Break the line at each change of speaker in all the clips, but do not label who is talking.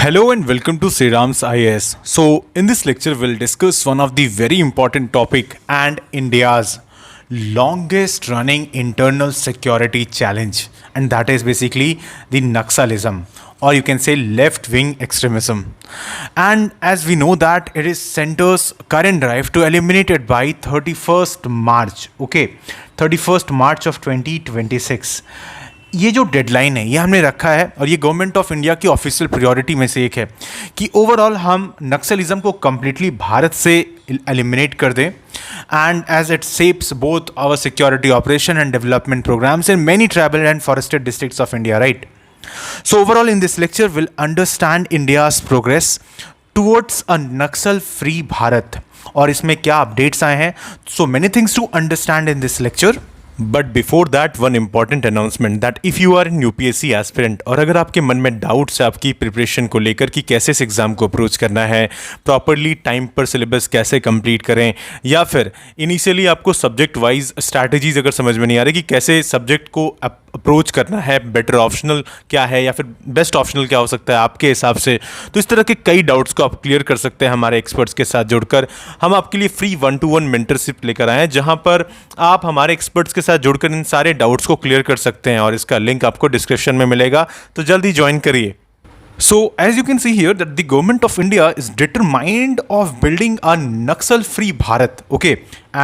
Hello and welcome to Sriram's IAS. So in this lecture we'll discuss one of the very important topic and India's longest running internal security challenge, and that is basically the Naxalism, or you can say left wing extremism. And as we know that it is center's current drive to eliminate it by 31st March, okay, 31st March of 2026. ये जो deadline है ये हमने रखा है और ये government of India की ऑफिशियल प्रायोरिटी में से एक है कि ओवरऑल हम नक्सलिज्म को कम्प्लीटली भारत से एलिमिनेट कर दें, and as it saps both our security operation and development programmes in many tribal and forested districts of India, right. So overall in this lecture we'll understand India's progress towards a Naxal free Bharat और इसमें क्या updates आए हैं. So many things to understand in this lecture. But before that one important announcement that if you are in UPSC aspirant और अगर आपके मन में डाउट्स है आपकी प्रिपरेशन को लेकर कि कैसे इस एग्ज़ाम को अप्रोच करना है, प्रॉपरली टाइम पर सिलेबस कैसे कंप्लीट करें, या फिर इनिशियली आपको सब्जेक्ट वाइज स्ट्रैटेजीज अगर समझ में नहीं आ रही कि कैसे सब्जेक्ट को अप्रोच करना है, बेटर ऑप्शनल क्या है या फिर बेस्ट ऑप्शनल क्या हो सकता है आपके हिसाब से, तो इस तरह के कई डाउट्स को आप क्लियर कर सकते हैं हमारे एक्सपर्ट्स के साथ जुड़कर. हम आपके लिए फ्री 1-to-1 मेंटरशिप लेकर आए हैं जहां पर आप हमारे एक्सपर्ट्स के साथ जुड़कर इन सारे डाउट्स को क्लियर कर सकते हैं और इसका लिंक आपको डिस्क्रिप्शन में मिलेगा, तो जल्दी ज्वाइन करिए. So, as you can see here, that the government of India is determined of building a Naxal-free Bharat. Okay,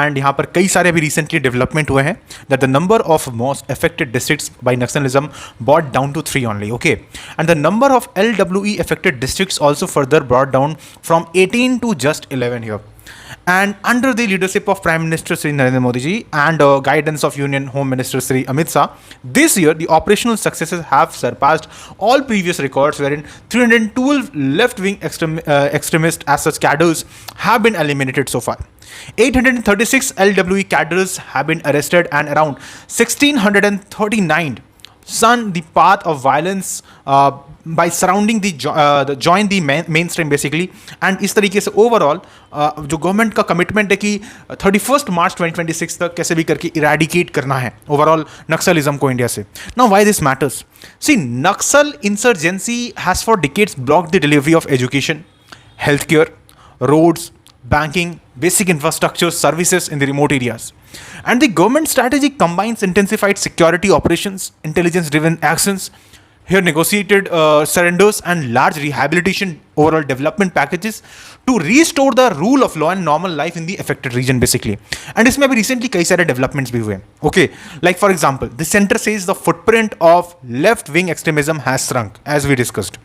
and यहाँ पर कई सारे अभी recently development हुए हैं that the number of most affected districts by Naxalism brought down to 3 only. Okay, and the number of LWE affected districts also further brought down from 18 to just 11 here. And under the leadership of Prime Minister Sri Narendra Modi ji and guidance of Union Home Minister Sri Amit Shah, this year the operational successes have surpassed all previous records, wherein 312 left-wing extremist as such cadres have been eliminated so far. 836 LWE cadres have been arrested and around 1639 shun the path of violence by surrounding the join the mainstream basically. and इस तरीके से overall जो government का commitment है कि 31st मार्च 2026 तक कैसे भी करके इरेडिकेट करना है ओवरऑल नक्सलिज्म को इंडिया से. Now why this matters? See, Naxal insurgency has for decades blocked the delivery of education, health care, roads, banking, basic infrastructure services in the remote areas. And the government strategy combines intensified security operations, intelligence-driven actions, here negotiated surrenders and large rehabilitation overall development packages to restore the rule of law and normal life in the affected region basically. And इसमें अभी recently कई सारे developments भी हुए. Okay, like for example, the center says the footprint of left-wing extremism has shrunk as we discussed.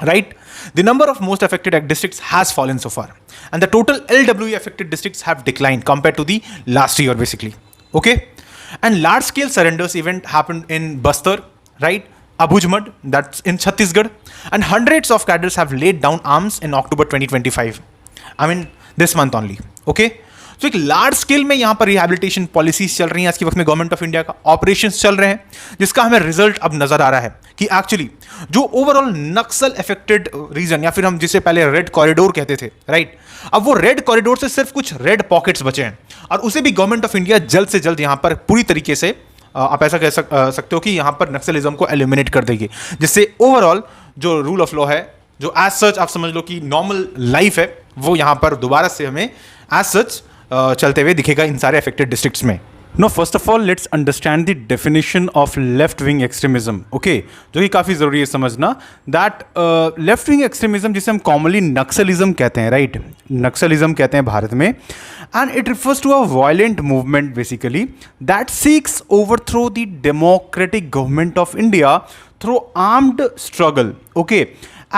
Right, the number of most affected districts has fallen so far, and the total LWE affected districts have declined compared to the last year basically. Okay, and large scale surrenders event happened in Bastar, right, Abujmad, that's in Chhattisgarh, and hundreds of cadres have laid down arms in October 2025. I mean this month only. Okay, तो एक large scale में यहाँ पर rehabilitation policies चल रही हैं आज के वक्त में गवर्नमेंट ऑफ इंडिया का, ऑपरेशंस चल रहे हैं जिसका हमें रिजल्ट अब नजर आ रहा है कि एक्चुअली जो ओवरऑल नक्सल अफेक्टेड रीजन या फिर हम जिसे पहले रेड कॉरिडोर कहते थे, राइट, अब वो रेड कॉरिडोर से सिर्फ कुछ रेड पॉकेट्स बचे हैं और उसे भी गवर्नमेंट ऑफ इंडिया जल्द से जल्द यहाँ पर पूरी तरीके से आप ऐसा कह सकते हो कि यहाँ पर नक्सलिज्म को एलिमिनेट कर देगी, जिससे ओवरऑल जो रूल ऑफ लॉ है, जो एज सच आप समझ लो कि नॉर्मल लाइफ है, वो यहाँ पर दोबारा से हमें एज सच चलते हुए दिखेगा इन सारे अफेक्टेड डिस्ट्रिक्ट्स में. No, first of all let's understand the definition of left wing extremism. Okay, जो कि काफ़ी ज़रूरी है समझना दैट लेफ्ट विंग एक्सट्रीमिज्म जिसे हम कॉमनली नक्सलिज्म कहते हैं, राइट, नक्सलिज्म कहते हैं भारत में, and it refers to a violent movement basically that seeks overthrow the democratic government of India through armed struggle, okay,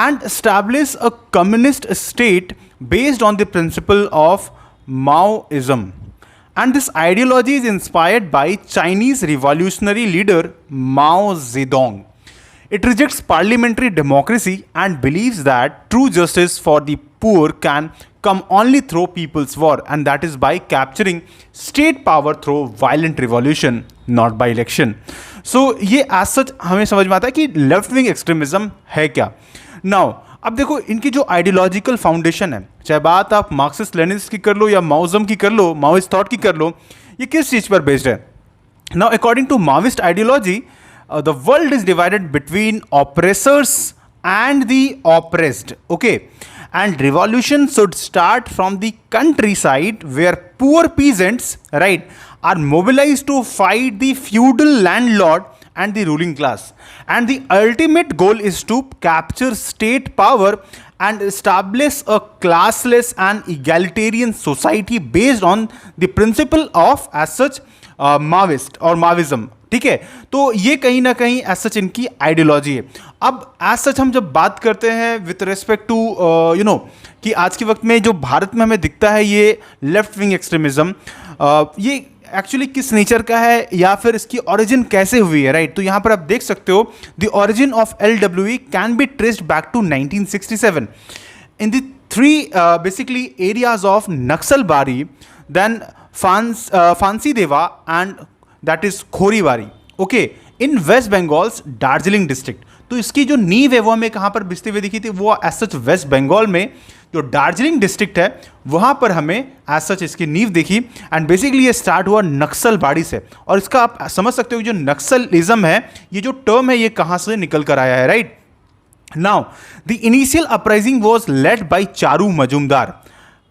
and establish a communist state based on the principle of Maoism. And this ideology is inspired by Chinese revolutionary leader Mao Zedong. It rejects parliamentary democracy and believes that true justice for the poor can come only through people's war, and that is by capturing state power through violent revolution, not by election. So ये as such हमें समझ में आता है कि left wing extremism है क्या. Now अब देखो इनकी जो आइडियोलॉजिकल फाउंडेशन है, चाहे बात आप मार्क्सिस्ट लेनिनिस्ट की कर लो या माओइज्म की कर लो, माओइस्ट थॉट की कर लो, ये किस चीज़ पर बेस्ड है? Now according to Maoist ideology the world is divided between oppressors and the oppressed. Okay, and revolution should start from the countryside where poor peasants, right, are mobilized to fight the feudal landlord and the ruling class. And the ultimate goal is to capture state power and establish a classless and egalitarian society based on the principle of as such माविस्ट और माविज्म. ठीक है, तो ये कहीं ना कहीं as such इनकी ideology है. अब एज सच हम जब बात करते हैं with respect to you know कि आज के वक्त में जो भारत में हमें दिखता है ये लेफ्ट विंग एक्सट्रीमिज्म, ये एक्चुअली किस नेचर का है या फिर इसकी ओरिजिन कैसे हुई है, राइट. तो यहाँ पर आप देख सकते हो the origin of LWE can be traced back to 1967 in the three basically areas of Naxalbari, then Phansidewa and that is Kharibari. Okay, in West Bengal's Darjeeling district. तो इसकी जो नींव है वो हमें कहाँ पर बिस्ते हुए दिखी थी, वो एज सच वेस्ट बंगाल में जो दार्जिलिंग डिस्ट्रिक्ट है वहाँ पर हमें एज सच इसकी नींव देखी. एंड बेसिकली ये स्टार्ट हुआ नक्सलबाड़ी से. और इसका आप समझ सकते हो जो नक्सलिज्म है, ये जो टर्म है ये कहाँ से निकल कर आया है, right. Now the initial uprising was led by Charu Majumdar,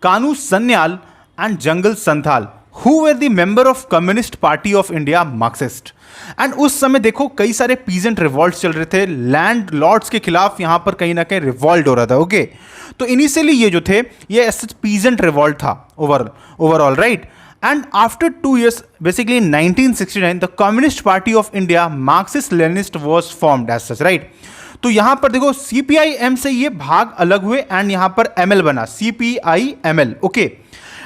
Kanu Sanyal and Jungle Santhal, who were the member of Communist Party of India Marxist. And उस समय देखो कई सारे पीजेंट रिवॉल्ट चल रहे थे, लैंड लॉर्ड्स के खिलाफ यहाँ पर कहीं ना कहीं रिवॉल्ट हो रहा था. ओके, तो इनिशियली ये जो थे ये पीजेंट रिवॉल्ट था overall, right. And after 2 years basically 1969 the Communist Party of India Marxist Leninist was formed as such, right. तो यहां पर देखो CPIM से ये भाग अलग हुए एंड यहां पर ML बना, CPIML. ओके,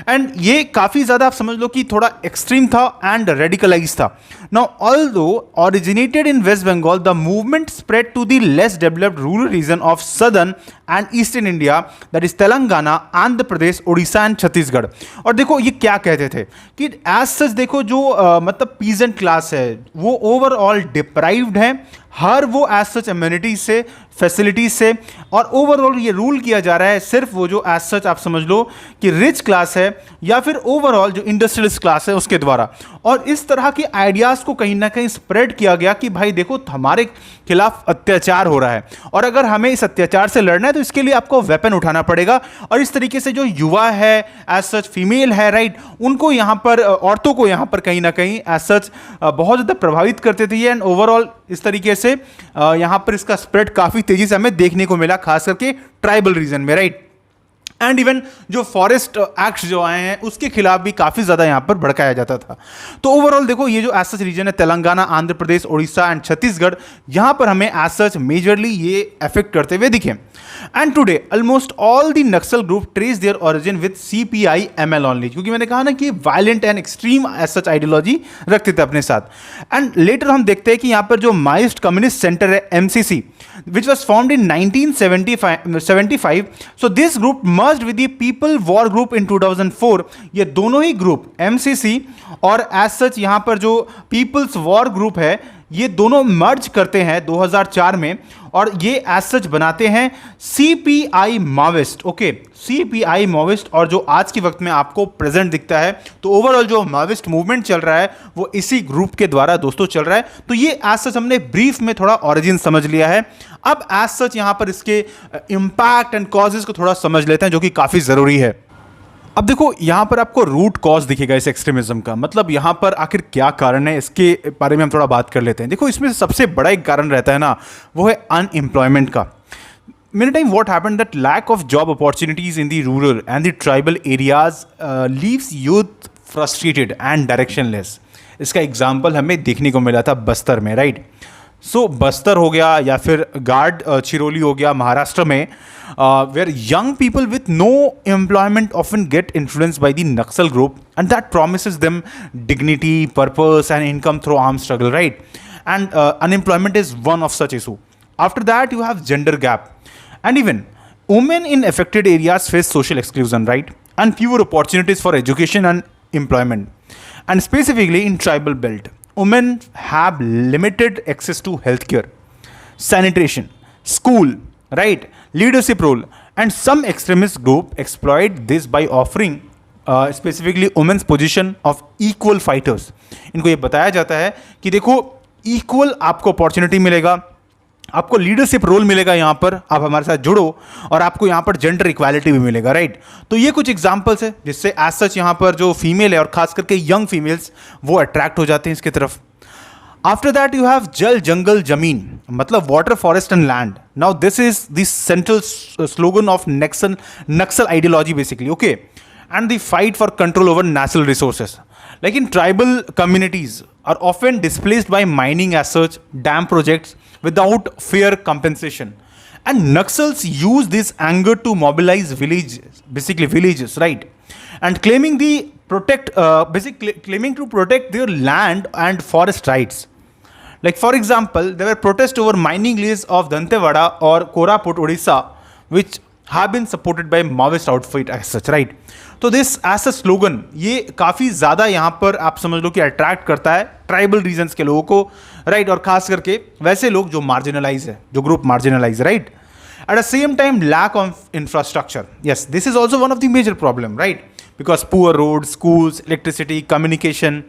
एंड ये काफी ज्यादा आप समझ लो कि थोड़ा एक्सट्रीम था एंड रेडिकलाइज था. Now although originated in West Bengal the movement spread to the less developed rural region of southern and eastern India, that is Telangana, Andhra Pradesh, Orissa and Chhattisgarh. और देखो ये क्या कहते थे कि एज सच देखो जो मतलब पीजेंट क्लास है वो ओवरऑल डिप्राइव्ड है हर वो एज सच एम्यूनिटीज से, फैसिलिटीज से, और ओवरऑल ये रूल किया जा रहा है सिर्फ वो जो एज सच आप समझ लो कि रिच क्लास है या फिर ओवरऑल जो इंडस्ट्रियलिस्ट क्लास है उसके द्वारा. और इस तरह के आइडियाज़ को कहीं ना कहीं स्प्रेड किया गया कि भाई देखो हमारे खिलाफ अत्याचार हो रहा है और अगर हमें इस अत्याचार से लड़ना है तो इसके लिए आपको वेपन उठाना पड़ेगा. और इस तरीके से जो युवा है एज सच फीमेल है, राइट, उनको यहाँ पर औरतों को यहाँ पर कहीं ना कहीं एज सच बहुत ज़्यादा प्रभावित करते थे. एंड ओवरऑल इस तरीके से यहाँ पर इसका स्प्रेड काफ़ी तेजी से हमें देखने को मिला, खास करके ट्राइबल रीजन में, राइट. एंड इवन जो फॉरेस्ट एक्ट्स जो आए हैं उसके खिलाफ भी काफ़ी ज़्यादा यहाँ पर भड़काया जाता था. तो ओवरऑल देखो ये जो एज सच रीजन है तेलंगाना, आंध्र प्रदेश, उड़ीसा एंड छत्तीसगढ़, यहाँ पर हमें एज सच मेजरली ये अफेक्ट करते हुए दिखे. And today almost all the Naxal group trace their origin with CPIML only, क्योंकि मैंने कहा ना कि violent and extreme as such ideology रखते थे अपने साथ. एंड लेटर हम देखते हैं कि यहाँ पर जो माइस्ट कम्युनिस्ट सेंटर है MCC, which was formed in 1975. So this group merged with the People War Group in 2004. ये दोनों ही ग्रुप MCC और एज सच यहाँ पर जो पीपल्स वॉर ग्रुप है ये दोनों मर्ज करते हैं 2004 में और ये एज सच बनाते हैं CPI माविस्ट. ओके, CPI माविस्ट, और जो आज के वक्त में आपको प्रेजेंट दिखता है तो ओवरऑल जो माविस्ट मूवमेंट चल रहा है वो इसी ग्रुप के द्वारा दोस्तों चल रहा है. तो ये एज सच हमने ब्रीफ में थोड़ा ओरिजिन समझ लिया है. अब एज सच यहाँ पर इसके इम्पैक्ट एंड कॉजेज को थोड़ा समझ लेते हैं जो कि काफ़ी ज़रूरी है. अब देखो यहाँ पर आपको रूट कॉज दिखेगा इस एक्सट्रीमिज्म का, मतलब यहाँ पर आखिर क्या कारण है इसके बारे में हम थोड़ा बात कर लेते हैं. देखो इसमें सबसे बड़ा एक कारण रहता है ना, वो है अनएम्प्लॉयमेंट का. Many time what happened that lack of job opportunities in the rural and the tribal areas leaves youth frustrated and directionless. इसका एग्जाम्पल हमें देखने को मिला था बस्तर में, राइट. सो बस्तर हो गया या फिर गार्ड चिरोली हो गया महाराष्ट्र में, where young people with no employment often get influenced by the Naxal group and that promises them dignity, purpose and income through arm struggle, right. And unemployment is one of such issue. After that you have gender gap, and even women in affected areas face social exclusion, right, and fewer opportunities for education and employment. And specifically in tribal belt, women have limited access to healthcare, sanitation, school, right, leadership role, and some extremist group exploit this by offering specifically women's position of equal fighters. इनको ये बताया जाता है कि देखो equal आपको opportunity मिलेगा, आपको लीडरशिप रोल मिलेगा यहाँ पर, आप हमारे साथ जुड़ो, और आपको यहाँ पर जेंडर इक्वालिटी भी मिलेगा, राइट। तो ये कुछ एग्जांपल्स है जिससे एज सच यहाँ पर जो फीमेल है और खास करके यंग फीमेल्स वो अट्रैक्ट हो जाते हैं इसकी तरफ। आफ्टर दैट यू हैव जल जंगल जमीन, मतलब water forest and land. Now this is the central slogan of Naxal ideology basically, okay, and the fight for control over natural resources. Like in tribal communities are often displaced by mining as such, dam projects without fair compensation. And Naxals use this anger to mobilize villages, basically villages, right? And claiming claiming to protect their land and forest rights. Like for example, there were protests over mining lease of Dantewada or Koraput, Odisha, which have been supported by Maoist outfit as such, right? तो this as a slogan ये काफ़ी ज़्यादा यहाँ पर आप समझ लो कि attract करता है ट्राइबल रीजन्स के लोगों को, राइट, और खास करके वैसे लोग जो मार्जिनलाइज है, जो ग्रुप मार्जिनलाइज है, right. At the same time lack of infrastructure, yes, this is also one of the major problem, right, because poor road, schools, electricity, communication,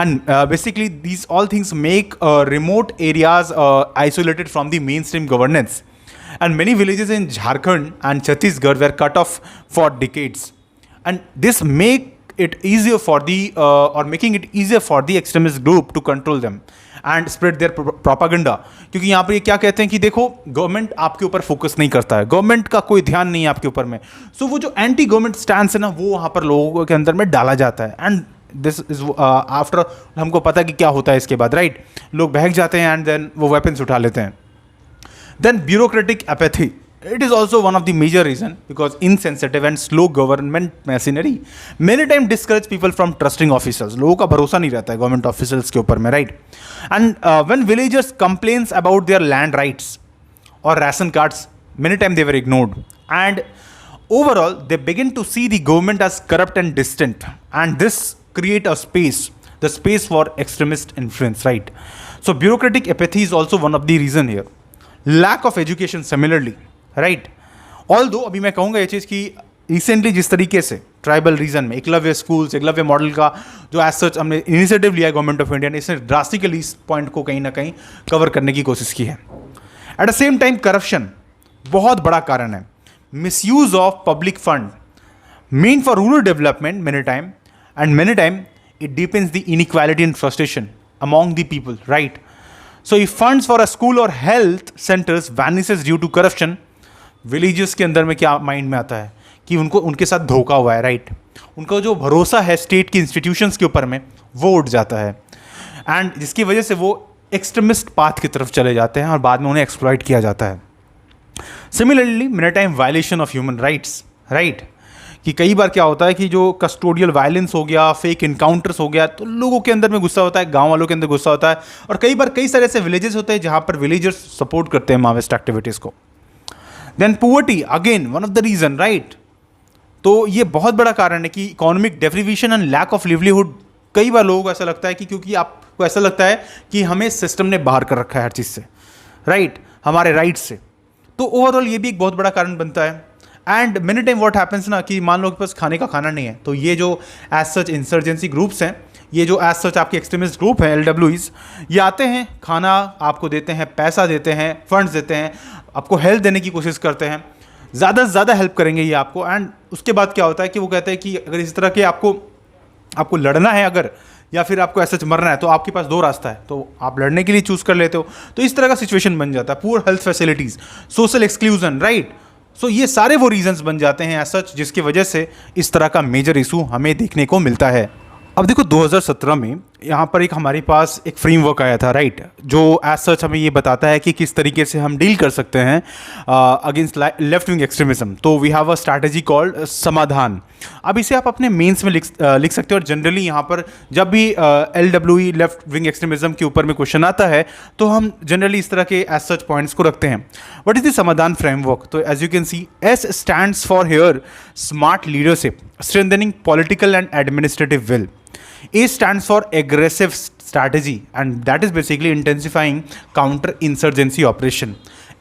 and basically these all things make remote areas isolated from the mainstream governance, and many villages in Jharkhand and Chhattisgarh were cut off for decades, and this make it easier for the or making it easier for the extremist group to control them and spread their propaganda। क्योंकि यहाँ पर ये क्या कहते हैं कि देखो government आपके ऊपर फोकस नहीं करता है, गवर्नमेंट का कोई ध्यान नहीं है आपके ऊपर में, सो वो जो एंटी गवर्नमेंट स्टैंड है ना वो वहाँ पर लोगों के अंदर में डाला जाता है, एंड दिस इज आफ्टर हमको पता कि क्या होता है इसके बाद, राइट, लोग बहक जाते हैं एंड देन वो वेपन्स उठा लेते हैं। Then bureaucratic apathy, it is also one of the major reason because insensitive and slow government machinery many time discourage people from trusting officials। लोगों का भरोसा नहीं रहता है गवर्नमेंट ऑफिसर्स के ऊपर में, right. And when villagers complains about their land rights or ration cards, many time they were ignored, and overall they begin to see the government as corrupt and distant, and this create a space, the space for extremist influence, right। So bureaucratic apathy is also one of the reason here। lack of education similarly, right, all दो अभी मैं कहूँगा ये चीज़ कि recently जिस तरीके से tribal reason में एकलव्य स्कूल्स, एकलव्य मॉडल का जो एज सच हमने इनिशिएटिव लिया है गवर्नमेंट ऑफ इंडिया ने, इसने ड्रास्टिकली इस पॉइंट को कहीं ना कहीं कवर करने की कोशिश की है। At the same time corruption बहुत बड़ा कारण है, misuse of public fund main for rural development many time, and many time it depends the inequality and frustration among the people, right. So if funds for a school और health centres vanishes due to corruption, villages के अंदर में क्या mind में आता है कि उनको उनके साथ धोखा हुआ है, राइट, उनका जो भरोसा है स्टेट की इंस्टीट्यूशंस के ऊपर में वो उठ जाता है, एंड जिसकी वजह से वो एक्सट्रीमिस्ट पाथ की तरफ चले जाते हैं और बाद में उन्हें एक्सप्लॉइट किया जाता है। Similarly many time violation of human rights, right, कि कई बार क्या होता है कि जो कस्टोडियल वायलेंस हो गया, फेक इनकाउंटर्स हो गया, तो लोगों के अंदर में गुस्सा होता है, गांव वालों के अंदर गुस्सा होता है, और कई बार कई सारे ऐसे विलेजेस होते हैं जहाँ पर विलेजर्स सपोर्ट करते हैं माओइस्ट एक्टिविटीज़ को। Then poverty again one of the reason, right, तो ये बहुत बड़ा कारण है कि economic deprivation and lack of livelihood. कई बार लोगों को ऐसा लगता है कि क्योंकि आपको ऐसा लगता है कि हमें सिस्टम ने बाहर कर रखा है हर चीज़ से, राइट, हमारे राइट्स से, तो ओवरऑल ये भी एक बहुत बड़ा कारण बनता है। And many time what happens ना कि मान लो कि पास खाने का खाना नहीं है, तो ये जो एज सच इंसर्जेंसी ग्रुप्स हैं, ये जो एज सच आपके एक्सट्रीमिस्ट ग्रुप हैं LWEs, ये आते हैं, खाना आपको देते हैं, पैसा देते हैं, फंड्स देते हैं, आपको हेल्प देने की कोशिश करते हैं, ज़्यादा से ज़्यादा हेल्प करेंगे ये आपको। एंड उसके बाद क्या होता है कि वो कहते हैं कि अगर इस तरह के आपको लड़ना है अगर, या फिर आपको ऐसा मरना है, तो आपके पास दो रास्ता है, तो आप लड़ने के लिए चूज़ कर लेते हो। तो इस तरह का सिचुएशन बन जाता है, poor health facilities, social exclusion, right. So ये सारे वो रीजंस बन जाते हैं एज सच जिसकी वजह से इस तरह का मेजर इशू हमें देखने को मिलता है। अब देखो 2017 में यहाँ पर एक हमारे पास एक फ्रेमवर्क आया था, राइट, जो एज सच हमें ये बताता है कि किस तरीके से हम डील कर सकते हैं अगेंस्ट लेफ्ट विंग एक्सट्रीमिज्म। तो we have a strategy called Samadhan. अब इसे आप अपने मेंस में लिख सकते हो, और जनरली यहाँ पर जब भी LWE लेफ्ट विंग एक्सट्रीमिज्म के ऊपर में क्वेश्चन आता है तो हम जनरली इस तरह के एज सच पॉइंट्स को रखते हैं। What is the Samadhan framework? तो as you can see, S stands for here smart leadership, strengthening political and administrative will. A stands for aggressive strategy, and that is basically intensifying counter-insurgency operation.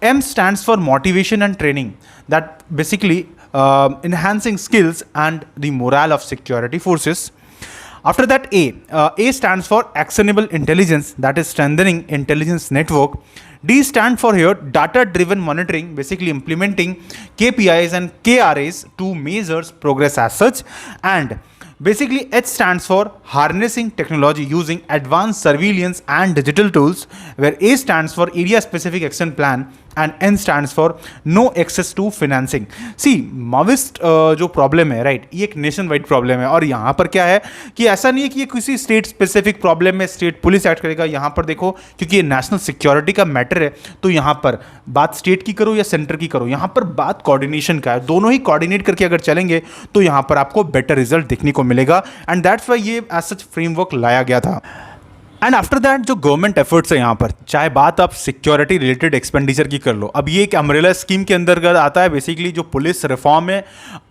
M stands for motivation and training, that basically enhancing skills and the morale of security forces. After that, A stands for actionable intelligence, that is strengthening intelligence network. D stand for here data driven monitoring, basically implementing KPIs and KRAs to measures progress as such. And basically H stands for harnessing technology using advanced surveillance and digital tools, where A stands for area specific action plan and N stands for no access to financing. सी माविस्ट जो problem है right, ये एक nation wide problem है और यहाँ पर क्या है कि ऐसा नहीं है कि ये किसी स्टेट स्पेसिफिक प्रॉब्लम में स्टेट पुलिस एक्ट करेगा. यहाँ पर देखो क्योंकि ये नेशनल सिक्योरिटी का मैटर है तो यहाँ पर बात स्टेट की करो या सेंटर की करो, यहाँ पर बात कोऑर्डिनेशन का है. दोनों ही कोऑर्डिनेट करके अगर चलेंगे तो यहाँ पर आपको बेटर रिजल्ट देखने को मिलेगा. एंड दैट्स वाई ये एज सच फ्रेमवर्क लाया गया था. एंड आफ्टर दैट जो गवर्नमेंट एफर्ट्स है यहाँ पर, चाहे बात आप सिक्योरिटी रिलेटेड एक्सपेंडिचर की कर लो, अब ये एक अम्ब्रेला स्कीम के अंतर्गत आता है, बेसिकली जो पुलिस रिफॉर्म है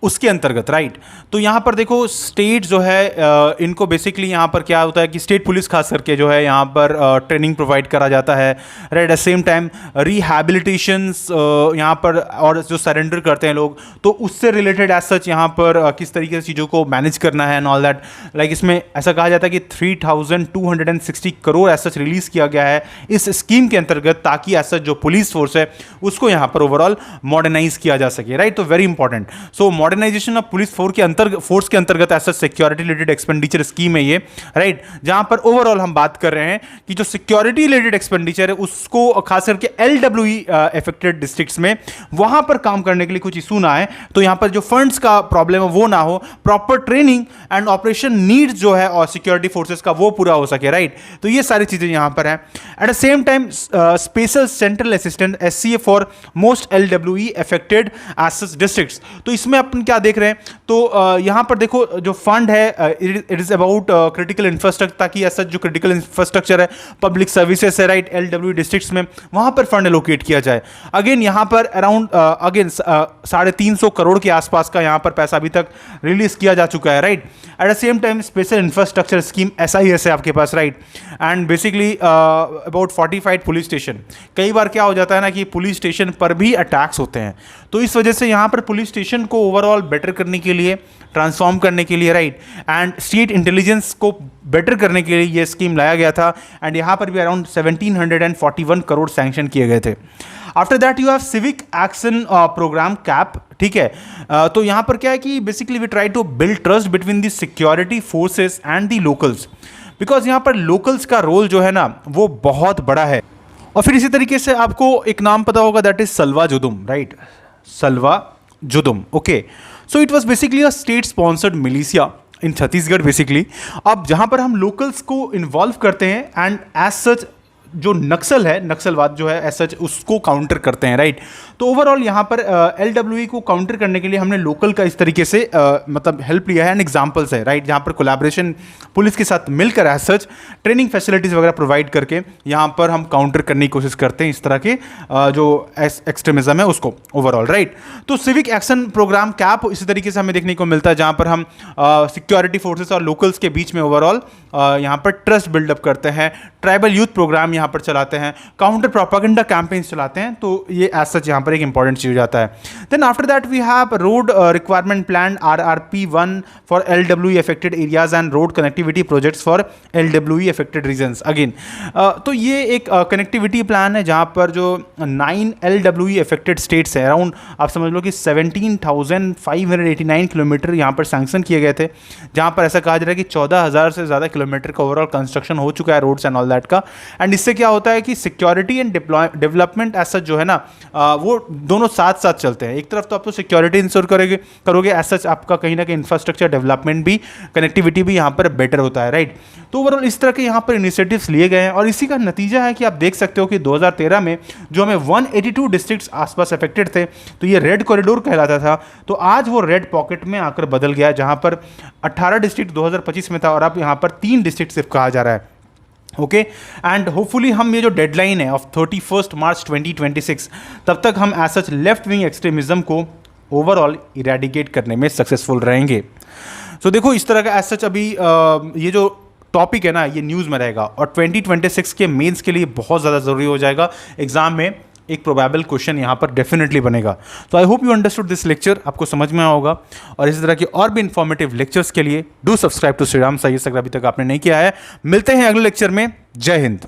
उसके अंतर्गत राइट. तो यहाँ पर देखो स्टेट जो है इनको बेसिकली यहाँ पर क्या होता है कि स्टेट पुलिस खास करके जो है यहाँ पर ट्रेनिंग प्रोवाइड करा जाता है right. At the same time rehabilitations यहाँ पर, और जो सरेंडर करते हैं लोग तो उससे रिलेटेड एज सच यहाँ पर किस तरीके से चीज़ों को मैनेज करना है एंड ऑल दैट. लाइक इसमें ऐसा कहा जाता है कि 3,260 करोड़ एज सच रिलीज किया गया है इस स्कीम के अंतर्गत, ताकि एज सच जो पुलिस फोर्स है उसको यहां पर ओवरऑल मॉडर्नाइज किया जा सके राइट. तो very important. So modernisation of police force के अंतर्गत as such security related expenditure scheme है ये राइट, जहां पर ओवरऑल हम बात कर रहे हैं कि जो सिक्योरिटी रिलेटेड एक्सपेंडिचर है उसको खास करके LWE अफेक्टेड डिस्ट्रिक्ट्स में वहां पर काम करने के लिए कुछ इशू ना आए, तो यहां पर जो फंड्स का प्रॉब्लम है वो ना हो, proper training and operation needs जो है और सिक्योरिटी फोर्सेस का वो पूरा हो सके राइट. तो ये सारी चीजें यहां पर हैं. At the same time special central assistant SCA for most LWE affected areas districts. तो इसमें अपन क्या देख रहे हैं, तो यहां पर देखो जो फंड है it is about critical infrastructure, ताकि ऐसा जो क्रिटिकल इंफ्रास्ट्रक्चर है पब्लिक सर्विसेज है राइट LWE डिस्ट्रिक्ट्स में वहां पर फंड एलोकेट किया जाए. अगेन यहां पर अराउंड 350 करोड़ के आसपास का यहां पर पैसा अभी तक रिलीज किया जा चुका है right. At the same time special infrastructure scheme SIS है आपके पास right. And basically about 45 police station. कई बार क्या हो जाता है ना कि पुलिस स्टेशन पर भी अटैक्स होते हैं, तो इस वजह से यहाँ पर पुलिस स्टेशन को ओवरऑल बेटर करने के लिए, ट्रांसफॉर्म करने के लिए राइट, एंड स्टेट इंटेलिजेंस को बेटर करने के लिए ये स्कीम लाया गया था. एंड यहाँ पर भी अराउंड 1741 करोड़ सैंक्शन किए गए थे. After that you have civic action programme cap. ठीक है, तो यहाँ पर क्या है कि basically we try to build trust between the security forces and the locals, because यहाँ पर लोकल्स का रोल जो है ना वो बहुत बड़ा है. और फिर इसी तरीके से आपको एक नाम पता होगा, that is Salwa Judum right. Salwa Judum okay. So it was basically a state sponsored militia in Chhattisgarh basically. अब जहाँ पर हम लोकल्स को इन्वॉल्व करते हैं एंड एज सच जो नक्सल है, नक्सलवाद जो है सच उसको काउंटर करते हैं राइट. तो ओवरऑल यहाँ पर LWE को काउंटर करने के लिए हमने लोकल का इस तरीके से मतलब हेल्प लिया है एंड एग्जांपल्स है राइट, जहाँ पर कोलैबोरेशन पुलिस के साथ मिलकर एज सच ट्रेनिंग फैसिलिटीज़ वगैरह प्रोवाइड करके यहाँ पर हम काउंटर करने की कोशिश करते हैं इस तरह के जो एक्सट्रीमिज्म है उसको ओवरऑल राइट. तो सिविक एक्शन प्रोग्राम कैप इसी तरीके से हमें देखने को मिलता है, जहाँ पर हम सिक्योरिटी फोर्सेस और लोकल्स के बीच में ओवरऑल यहाँ पर ट्रस्ट बिल्डअप करते हैं. ट्राइबल यूथ प्रोग्राम यहाँ पर चलाते हैं, काउंटर प्रोपेगेंडा कैंपेन्स चलाते हैं. तो ये एज सच यहाँ पर एक इंपॉर्टेंट चीज हो जाता है. Then after that we have road requirement plan RRP1 for LWE affected areas and road connectivity projects for LWE affected regions. Again तो ये एक कनेक्टिविटी प्लान है जहाँ पर जो 9 LWE अफेक्टेड स्टेट्स है, अराउंड आप समझ लो कि 17,589 किलोमीटर यहाँ पर सैंक्शन किए गए थे, जहाँ पर ऐसा कहा जा रहा है कि 14,000 से ज़्यादा किलोमीटर का ओवरऑल कंस्ट्रक्शन हो चुका है रोड्स एंड ऑल दैट का. एंड इससे क्या होता है कि security and development as such जो है ना वो दोनों साथ साथ चलते हैं. एक तरफ तो आप तो सिक्योरिटी इंश्योर करोगे एज सच आपका कहीं ना कहीं इंफ्रास्ट्रक्चर डेवलपमेंट भी, कनेक्टिविटी भी यहाँ पर बेटर होता है राइट. तो ओवरऑल इस तरह के यहाँ पर इनिशिएटिव्स लिए गए हैं और इसी का नतीजा है कि आप देख सकते हो कि 2013 में जो हमें 182 डिस्ट्रिक्ट्स आसपास अफेक्टेड थे तो ये रेड कॉरिडोर कहलाता था, तो आज वो रेड पॉकेट में आकर बदल गया, जहाँ पर 18 डिस्ट्रिक्ट 2025 में था और अब यहाँ पर 3 डिस्ट्रिक्ट सिर्फ कहा जा रहा है. ओके, एंड होपफुली हम ये जो डेडलाइन है ऑफ 31 मार्च 2026 तब तक हम as such left wing extremism को ओवरऑल इरेडिकेट करने में सक्सेसफुल रहेंगे. सो देखो इस तरह का एज सच अभी ये जो टॉपिक है ना ये न्यूज़ में रहेगा और 2026 के मेंस के लिए बहुत ज़्यादा ज़रूरी हो जाएगा एग्जाम में. एक प्रोबेबल क्वेश्चन यहाँ पर डेफिनेटली बनेगा। तो I hope you understood this lecture, आपको समझ में आया होगा। और इसी तरह की और भी इन्फॉर्मेटिव लेक्चर्स के लिए डू सब्सक्राइब टू श्रीराम्स आईएएस अगर अभी तक आपने नहीं किया है। मिलते हैं अगले लेक्चर में। जय हिंद।